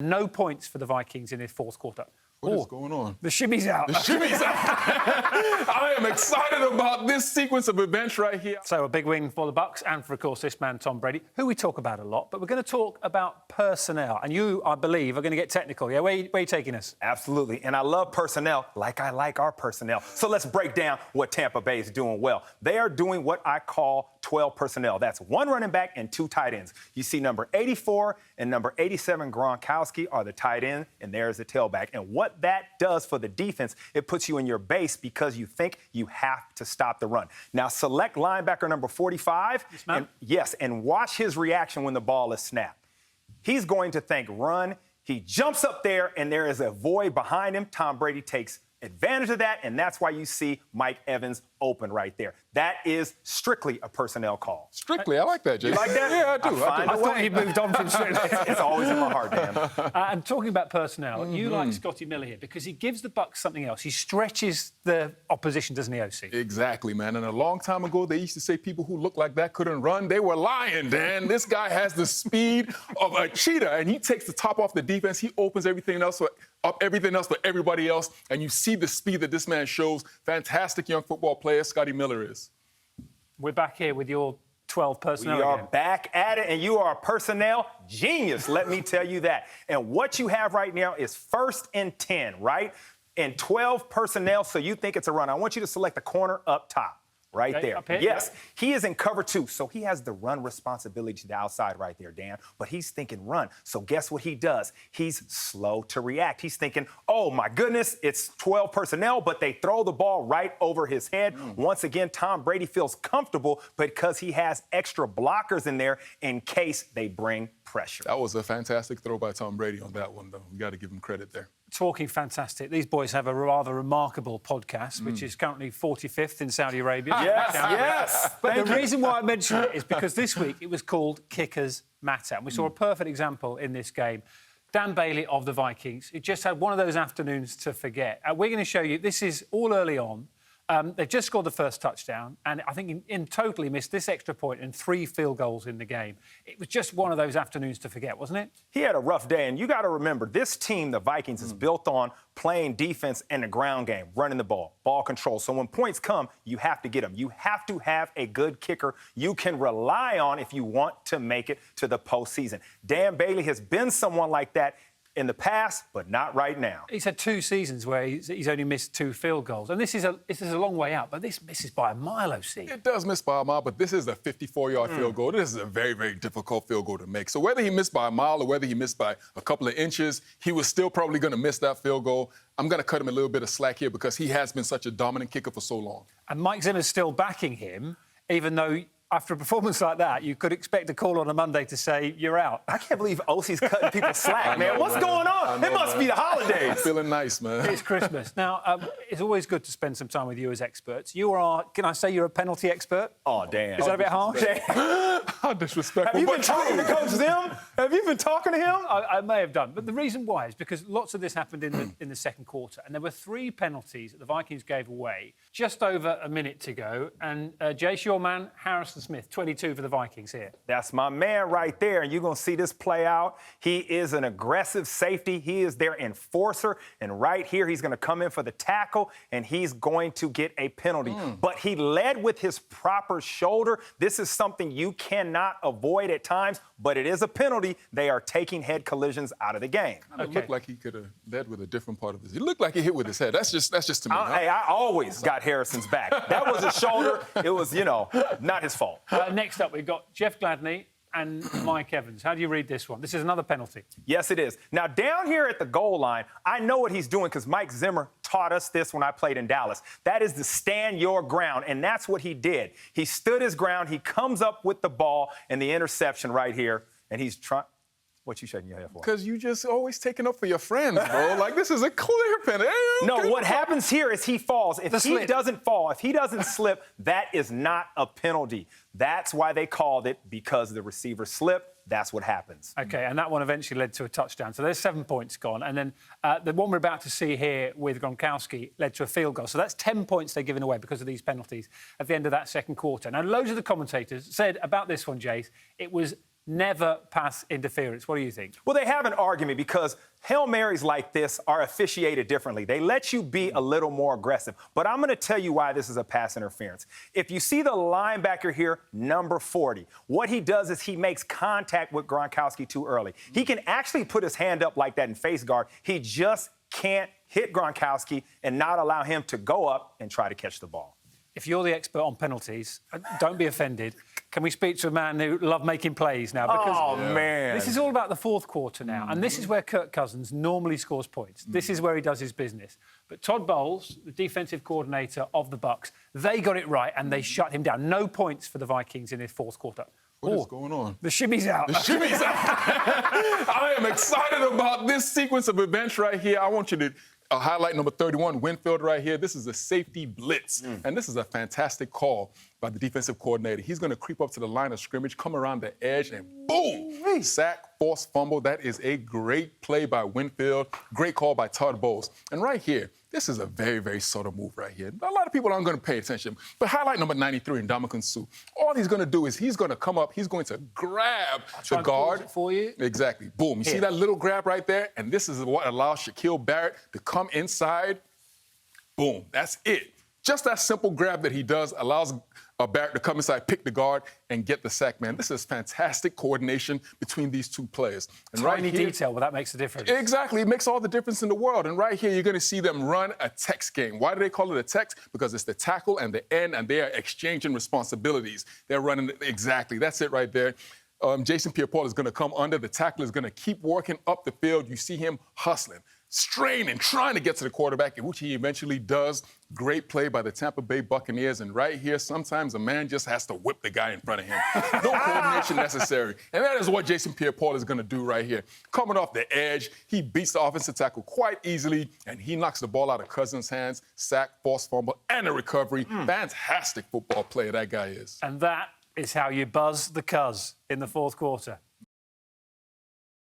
No points for the Vikings in the fourth quarter. What is going on? The shimmy's out. The shimmy's out. I am excited about this sequence of events right here. So a big win for the Bucs and for, of course, this man, Tom Brady, who we talk about a lot. But we're going to talk about personnel. And you, I believe, are going to get technical. Yeah, where are you taking us? Absolutely. And I love personnel like I like our personnel. So let's break down what Tampa Bay is doing well. They are doing what I call 12 personnel. That's one running back and two tight ends. You see number 84 and number 87, Gronkowski, are the tight end, and there's the tailback. And what that does for the defense, it puts you in your base because you think you have to stop the run. Now, select linebacker number 45. And watch his reaction when the ball is snapped. He's going to think run. He jumps up there, and there is a void behind him. Tom Brady takes advantage of that, and that's why you see Mike Evans open right there. That is strictly a personnel call. Strictly, I like that, Jason. You like that? Yeah, I do. I thought he moved on from strictly. It's always in my heart, Dan. And talking about personnel, you like Scotty Miller here because he gives the Bucs something else. He stretches the opposition, doesn't he, OC? Exactly, man. And a long time ago, they used to say people who look like that couldn't run. They were lying, Dan. This guy has the speed of a cheetah, and he takes the top off the defense. He opens everything else up for everybody else, and you see the speed that this man shows. Fantastic young football player Scotty Miller is. We're back here with your 12 personnel. We are again. back at it, and you are a personnel genius, let me tell you that. And what you have right now is 1st and 10, right? And 12 personnel, so you think it's a run. I want you to select the corner up top. Right Okay, there. up here, Yes, yeah. he is in cover 2, so he has the run responsibility to the outside right there, Dan. But he's thinking run. So guess what he does? He's slow to react. He's thinking, oh, my goodness, it's 12 personnel, but they throw the ball right over his head. Once again, Tom Brady feels comfortable because he has extra blockers in there in case they bring pressure. That was a fantastic throw by Tom Brady on that one, though. We got to give him credit there. Talking fantastic. These boys have a rather remarkable podcast, which is currently 45th in Saudi Arabia. Yes. But the reason why I mention it is because this week it was called Kickers Matter. And we saw a perfect example in this game. Dan Bailey of the Vikings, who just had one of those afternoons to forget. We're going to show you, this is all early on. They just scored the first touchdown, and I think in total he missed this extra point and 3 field goals in the game. It was just one of those afternoons to forget, wasn't it? He had a rough day, and you got to remember, this team, the Vikings, is built on playing defense in the ground game, running the ball control. So when points come, you have to get them. You have to have a good kicker you can rely on if you want to make it to the postseason. Dan Bailey has been someone like that in the past, but not right now. He's had 2 seasons where he's only missed 2 field goals. And this is a long way out, but this misses by a mile, OC. It does miss by a mile, but this is a 54-yard field goal. This is a very, very difficult field goal to make. So whether he missed by a mile or whether he missed by a couple of inches, he was still probably going to miss that field goal. I'm going to cut him a little bit of slack here because he has been such a dominant kicker for so long. And Mike Zimmer's still backing him, even though after a performance like that, you could expect a call on a Monday to say, you're out. I can't believe OC's cutting people slack, man. What's going on? It must be the holidays. I'm feeling nice, man. It's Christmas. Now, it's always good to spend some time with you as experts. You are, can I say you're a penalty expert? Oh, Dan. Is that a bit harsh? How disrespectful. Have you been talking to Coach Zim? Have you been talking to him? I may have done. But the reason why is because lots of this happened in the second quarter. And there were 3 penalties that the Vikings gave away just over a minute to go. And Jace, your man, Harrison Smith, 22 for the Vikings here. That's my man right there, and you're going to see this play out. He is an aggressive safety. He is their enforcer, and right here he's going to come in for the tackle, and he's going to get a penalty. But he led with his proper shoulder. This is something you cannot avoid at times, but it is a penalty. They are taking head collisions out of the game. It looked like he could have led with a different part of his. He looked like he hit with his head. That's just to me. Hey, I always got Harrison's back. That was his shoulder. It was, not his fault. Next up, we've got Jeff Gladney and Mike Evans. How do you read this one? This is another penalty. Yes, it is. Now, down here at the goal line, I know what he's doing because Mike Zimmer taught us this when I played in Dallas. That is to stand your ground, and that's what he did. He stood his ground. He comes up with the ball and the interception right here, and he's trying. What you shaking your head for? Because you just always taking up for your friends, bro. Like, this is a clear penalty. No, what happens here is he falls. If he doesn't fall, if he doesn't slip, that is not a penalty. That's why they called it, because the receiver slipped. That's what happens. OK, and that one eventually led to a touchdown. So there's 7 points gone. And then the one we're about to see here with Gronkowski led to a field goal. So that's 10 points they're giving away because of these penalties at the end of that second quarter. Now, loads of the commentators said about this one, Jace, it was never pass interference. What do you think? Well, they have an argument because Hail Marys like this are officiated differently. They let you be a little more aggressive. But I'm going to tell you why this is a pass interference. If you see the linebacker here, number 40, what he does is he makes contact with Gronkowski too early. He can actually put his hand up like that in face guard. He just can't hit Gronkowski and not allow him to go up and try to catch the ball. If you're the expert on penalties, don't be offended. Can we speak to a man who loves making plays now? Because man. This is all about the fourth quarter now, and this is where Kirk Cousins normally scores points. This is where he does his business. But Todd Bowles, the defensive coordinator of the Bucs, they got it right and they shut him down. No points for the Vikings in this fourth quarter. What is going on? The shimmy's out. The shimmy's out. I am excited about this sequence of events right here. I want you to highlight number 31, Winfield right here. This is a safety blitz. And this is a fantastic call by the defensive coordinator. He's going to creep up to the line of scrimmage, come around the edge, and boom! Sack, forced fumble. That is a great play by Winfield. Great call by Todd Bowles. And right here, this is a very, very subtle move right here. A lot of people aren't going to pay attention. But highlight number 93, Ndamukong Suh. All he's going to do is he's going to come up, he's going to grab the guard. Pause it for you. Exactly. Boom. You see that little grab right there? And this is what allows Shaquille Barrett to come inside. Boom. That's it. Just that simple grab that he does allows Barrett to come inside, pick the guard, and get the sack, man. This is fantastic coordination between these two players. And Tiny right here, detail, but that makes a difference. Exactly. It makes all the difference in the world. And right here, you're going to see them run a text game. Why do they call it a text? Because it's the tackle and the end, and they are exchanging responsibilities. They're running exactly. That's it right there. Jason Pierre-Paul is going to come under. The tackle is going to keep working up the field. You see him hustling, straining, trying to get to the quarterback, which he eventually does. Great play by the Tampa Bay Buccaneers. And right here, sometimes a man just has to whip the guy in front of him. No coordination necessary. And that is what Jason Pierre-Paul is going to do right here. Coming off the edge, he beats the offensive tackle quite easily, and he knocks the ball out of Cousins' hands. Sack, forced fumble, and a recovery. Fantastic football player that guy is. And that is how you buzz the cuz in the fourth quarter.